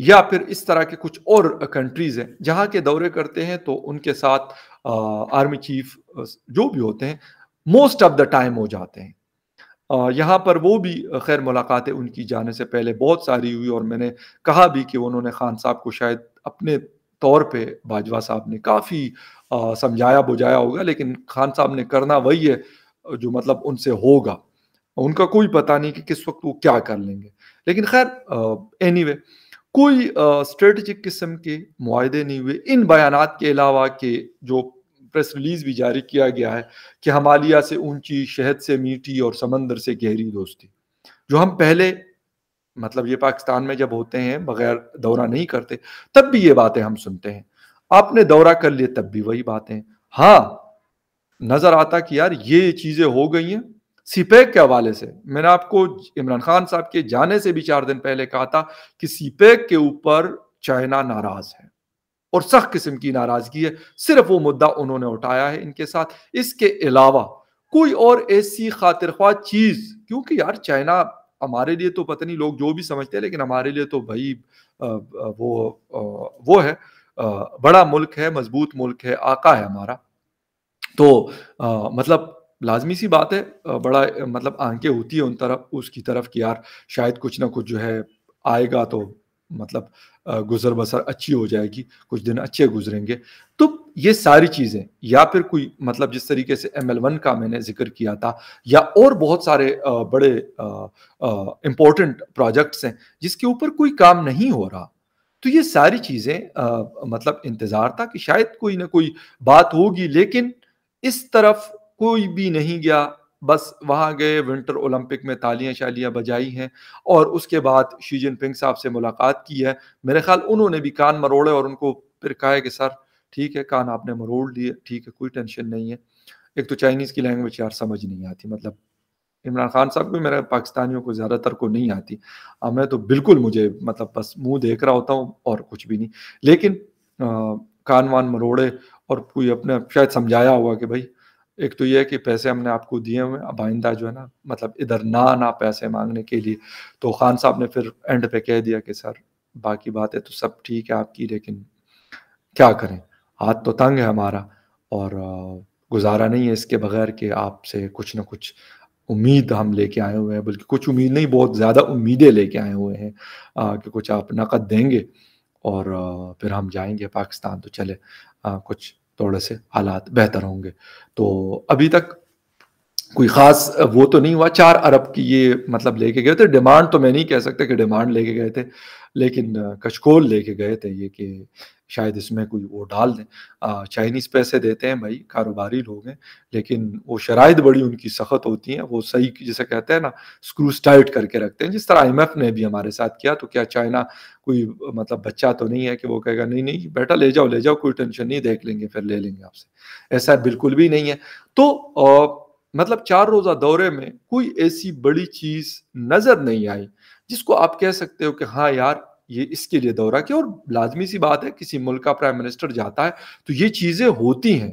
یا پھر اس طرح کے کچھ اور کنٹریز ہیں جہاں کے دورے کرتے ہیں تو ان کے ساتھ آرمی چیف جو بھی ہوتے ہیں موسٹ آف دا ٹائم ہو جاتے ہیں. یہاں پر وہ بھی خیر ملاقاتیں ان کی جانے سے پہلے بہت ساری ہوئی، اور میں نے کہا بھی کہ انہوں نے خان صاحب کو شاید اپنے طور پہ باجوہ صاحب نے کافی سمجھایا بجھایا ہوگا، لیکن خان صاحب نے کرنا وہی ہے جو مطلب ان سے ہوگا. ان کا کوئی پتہ نہیں کہ کس وقت وہ کیا کر لیں گے. لیکن خیر اینی وے کوئی اسٹریٹجک قسم کے معاہدے نہیں ہوئے ان بیانات کے علاوہ کہ جو پریس ریلیز بھی جاری کیا گیا ہے کہ ہمالیہ سے اونچی، شہد سے میٹھی اور سمندر سے گہری دوستی، جو ہم پہلے مطلب یہ پاکستان میں جب ہوتے ہیں بغیر دورہ نہیں کرتے تب بھی یہ باتیں ہم سنتے ہیں. آپ نے دورہ کر لیے تب بھی وہی باتیں. ہاں نظر آتا کہ یار یہ چیزیں ہو گئی ہیں. سی پیک کے حوالے سے میں نے آپ کو عمران خان صاحب کے جانے سے بھی 4 دن پہلے کہا تھا کہ سی پیک کے اوپر چائنا ناراض ہے اور سخت قسم کی ناراضگی ہے. صرف وہ مدعا انہوں نے اٹھایا ہے ان کے ساتھ. اس کے علاوہ کوئی اور ایسی خاطر خواہ چیز، کیونکہ یار چائنا ہمارے لیے تو پتہ نہیں لوگ جو بھی سمجھتے ہیں، لیکن ہمارے لیے تو بھائی وہ ہے بڑا ملک ہے، مضبوط ملک ہے، آقا ہے ہمارا. تو مطلب لازمی سی بات ہے بڑا مطلب آنکھیں ہوتی ہے ان طرف اس کی طرف کہ یار شاید کچھ نہ کچھ جو ہے آئے گا تو مطلب گزر بسر اچھی ہو جائے گی، کچھ دن اچھے گزریں گے. تو یہ ساری چیزیں یا پھر کوئی مطلب جس طریقے سے ML1 کا میں نے ذکر کیا تھا یا اور بہت سارے بڑے امپورٹنٹ پروجیکٹس ہیں جس کے اوپر کوئی کام نہیں ہو رہا. تو یہ ساری چیزیں مطلب انتظار تھا کہ شاید کوئی نہ کوئی بات ہوگی، لیکن اس طرف کوئی بھی نہیں گیا. بس وہاں گئے، ونٹر اولمپک میں تالیاں شالیاں بجائی ہیں اور اس کے بعد شی جن پنگ صاحب سے ملاقات کی ہے. میرے خیال انہوں نے بھی کان مروڑے اور ان کو پھر کہا ہے کہ سر ٹھیک ہے کان آپ نے مروڑ لیے، ٹھیک ہے کوئی ٹینشن نہیں ہے. ایک تو چائنیز کی لینگویج یار سمجھ نہیں آتی، مطلب عمران خان صاحب کو میرے پاکستانیوں کو زیادہ تر کو نہیں آتی. میں تو بالکل مجھے مطلب بس منہ دیکھ رہا ہوتا ہوں اور کچھ بھی نہیں. لیکن کان وان مروڑے اور کوئی اپنے شاید سمجھایا ہوا کہ بھائی ایک تو یہ ہے کہ پیسے ہم نے آپ کو دیے ہوئے، اب آئندہ جو ہے نا مطلب ادھر نہ پیسے مانگنے کے لیے. تو خان صاحب نے پھر اینڈ پہ کہہ دیا کہ سر باقی باتیں تو سب ٹھیک ہے آپ کی، لیکن کیا کریں ہاتھ تو تنگ ہے ہمارا اور گزارا نہیں ہے اس کے بغیر کہ آپ سے کچھ نہ کچھ امید ہم لے کے آئے ہوئے ہیں، بلکہ کچھ امید نہیں بہت زیادہ امیدیں لے کے آئے ہوئے ہیں کہ کچھ آپ نقد دیں گے اور پھر ہم جائیں گے پاکستان تو چلے کچھ تھوڑے سے حالات بہتر ہوں گے. تو ابھی تک کوئی خاص وہ تو نہیں ہوا. 4 ارب کی یہ مطلب لے کے گئے تھے. ڈیمانڈ تو میں نہیں کہہ سکتا کہ ڈیمانڈ لے کے گئے تھے، لیکن کچکول لے کے گئے تھے یہ کہ شاید اس میں کوئی وہ ڈال دیں. چائنیز پیسے دیتے ہیں بھائی، کاروباری لوگ ہیں، لیکن وہ شرائط بڑی ان کی سخت ہوتی ہیں. وہ صحیح جسے کہتے ہیں نا اسکروز ٹائٹ کر کے رکھتے ہیں، جس طرح IMF نے بھی ہمارے ساتھ کیا. تو کیا چائنا کوئی مطلب بچہ تو نہیں ہے کہ وہ کہے گا نہیں نہیں بیٹا لے جاؤ کوئی ٹینشن نہیں، دیکھ لیں گے پھر لے لیں گے آپ سے. ایسا بالکل بھی نہیں ہے. تو مطلب 4 روزہ دورے میں کوئی ایسی بڑی چیز نظر نہیں آئی جس کو آپ کہہ سکتے ہو کہ ہاں یار یہ اس کے لیے دورہ کیا. اور لازمی سی بات ہے کسی ملک کا پرائم منسٹر جاتا ہے تو یہ چیزیں ہوتی ہیں.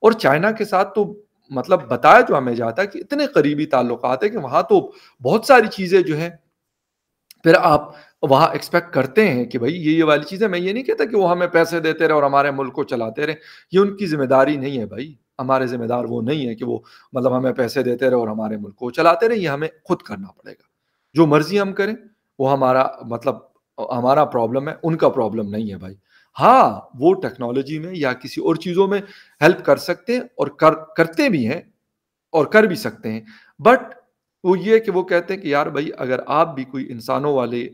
اور چائنا کے ساتھ تو مطلب بتایا جو ہمیں جاتا ہے کہ اتنے قریبی تعلقات ہیں کہ وہاں تو بہت ساری چیزیں جو ہیں پھر آپ وہاں ایکسپیکٹ کرتے ہیں کہ بھائی یہ والی چیزیں. میں یہ نہیں کہتا کہ وہ ہمیں پیسے دیتے رہے اور ہمارے ملک کو چلاتے رہے، یہ ان کی ذمہ داری نہیں ہے بھائی. ہمارے ذمہ دار وہ نہیں ہے کہ وہ مطلب ہمیں پیسے دیتے رہے اور ہمارے ملک کو چلاتے رہے. یہ ہمیں خود کرنا پڑے گا. جو مرضی ہم کریں وہ ہمارا مطلب ہمارا پرابلم ہے، ان کا پرابلم نہیں ہے بھائی. ہاں وہ ٹیکنالوجی میں یا کسی اور چیزوں میں ہیلپ کر سکتے ہیں اور کرتے بھی ہیں اور کر بھی سکتے ہیں. بٹ وہ یہ کہ وہ کہتے ہیں کہ یار بھائی اگر آپ بھی کوئی انسانوں والے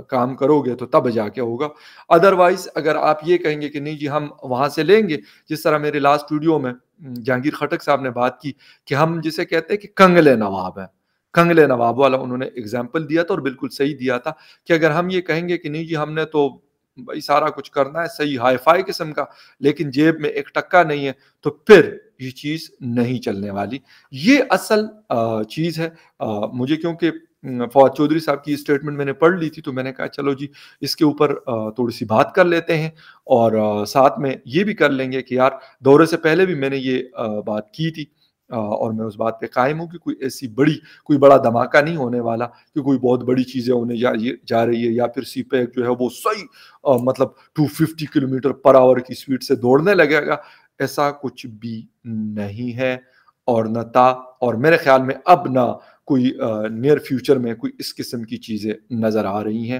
کام کرو گے تو تب جا کے ہوگا. ادروائز اگر آپ یہ کہیں گے کہ نہیں جی ہم وہاں سے لیں گے، جس طرح میرے لاسٹ ویڈیو میں جہانگیر خٹک صاحب نے بات کی کہ ہم جسے کہتے ہیں کہ کنگلے نواب ہیں، کنگلے نواب والا انہوں نے اگزامپل دیا تھا اور بالکل صحیح دیا تھا کہ اگر ہم یہ کہیں گے کہ نہیں جی ہم نے تو بھائی سارا کچھ کرنا ہے صحیح ہائی فائی قسم کا، لیکن جیب میں 1 ٹکا نہیں ہے، تو پھر یہ چیز نہیں چلنے والی. یہ اصل چیز ہے. مجھے کیونکہ فواد چودھری صاحب کی اسٹیٹمنٹ میں نے پڑھ لی تھی تو میں نے کہا چلو جی اس کے اوپر تھوڑی سی بات کر لیتے ہیں اور ساتھ میں یہ بھی کر لیں گے کہ یار دورے سے پہلے بھی میں نے یہ بات کی تھی اور میں اس بات پہ قائم ہوں کہ کوئی بڑا دھماکہ نہیں ہونے والا، کہ کوئی بہت بڑی چیزیں ہونے جا رہی ہے، یا پھر سی پیک جو ہے وہ صحیح مطلب 250 کلومیٹر پر آور کی سپیڈ سے دوڑنے لگے گا. ایسا کچھ بھی نہیں ہے اور نہ تھا، اور میرے خیال میں اب نہ کوئی نیئر فیوچر میں کوئی اس قسم کی چیزیں نظر آ رہی ہیں.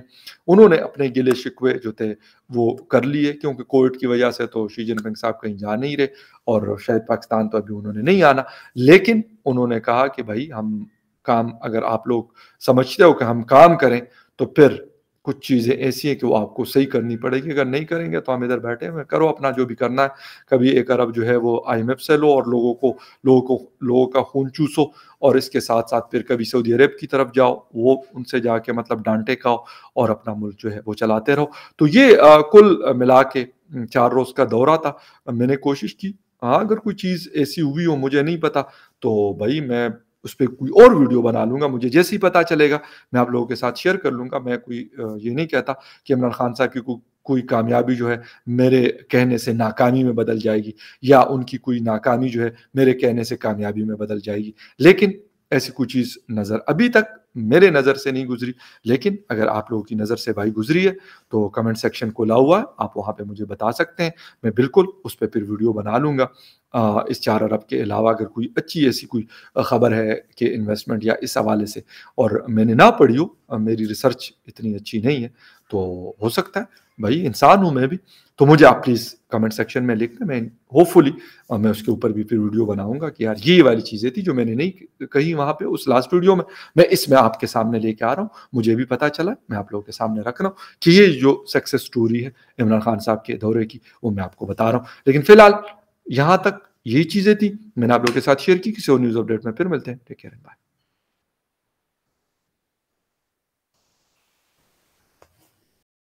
انہوں نے اپنے گلے شکوے جو تھے وہ کر لیے، کیونکہ کووڈ کی وجہ سے تو شی جن پنگ صاحب کہیں جا نہیں رہے اور شاید پاکستان تو ابھی انہوں نے نہیں آنا. لیکن انہوں نے کہا کہ بھائی ہم کام، اگر آپ لوگ سمجھتے ہو کہ ہم کام کریں تو پھر کچھ چیزیں ایسی ہیں کہ وہ آپ کو صحیح کرنی پڑے گی. اگر نہیں کریں گے تو ہم ادھر بیٹھے ہوئے، کرو اپنا جو بھی کرنا ہے. کبھی 1 ارب جو ہے وہ IMF سے لو اور لوگوں کا خون چوسو، اور اس کے ساتھ ساتھ پھر کبھی سعودی عرب کی طرف جاؤ، وہ ان سے جا کے مطلب ڈانٹے کھاؤ اور اپنا ملک جو ہے وہ چلاتے رہو. تو یہ کل ملا کے 4 روز کا دورہ تھا. میں نے کوشش کی، ہاں اگر کوئی چیز ایسی ہوئی ہو مجھے نہیں پتا تو بھائی میں اس پہ کوئی اور ویڈیو بنا لوں گا. مجھے جیسے ہی پتا چلے گا میں آپ لوگوں کے ساتھ شیئر کر لوں گا. میں کوئی یہ نہیں کہتا کہ عمران خان صاحب کی کوئی کامیابی جو ہے میرے کہنے سے ناکامی میں بدل جائے گی، یا ان کی کوئی ناکامی جو ہے میرے کہنے سے کامیابی میں بدل جائے گی. لیکن ایسی کوئی چیز نظر ابھی تک میرے نظر سے نہیں گزری. لیکن اگر آپ لوگوں کی نظر سے بھائی گزری ہے تو کمنٹ سیکشن کھلا ہوا ہے، آپ وہاں پہ مجھے بتا سکتے ہیں. میں بالکل اس پہ پھر ویڈیو بنا لوں گا. اس 4 ارب کے علاوہ اگر کوئی اچھی ایسی کوئی خبر ہے کہ انویسٹمنٹ یا اس حوالے سے، اور میں نے نہ پڑھی ہو، میری ریسرچ اتنی اچھی نہیں ہے، تو ہو سکتا ہے، بھائی انسان ہوں میں بھی، تو مجھے آپ پلیز کمنٹ سیکشن میں لکھ دیں. میں ہوپ فلی میں اس کے اوپر بھی پھر ویڈیو بناؤں گا کہ یار یہ والی چیزیں تھی جو میں نے نہیں کہی وہاں پہ اس لاسٹ ویڈیو میں اس میں آپ کے سامنے لے کے آ رہا ہوں. مجھے بھی پتا چلا، میں آپ لوگوں کے سامنے رکھ رہا ہوں کہ یہ جو سکسیس سٹوری ہے عمران خان صاحب کے دورے کی، وہ میں آپ کو بتا رہا ہوں. لیکن فی الحال یہاں تک یہی چیزیں تھی میں نے آپ لوگوں کے ساتھ شیئر کی. کسی اور نیوز اپڈیٹ میں پھر ملتے ہیں. Take care, bye.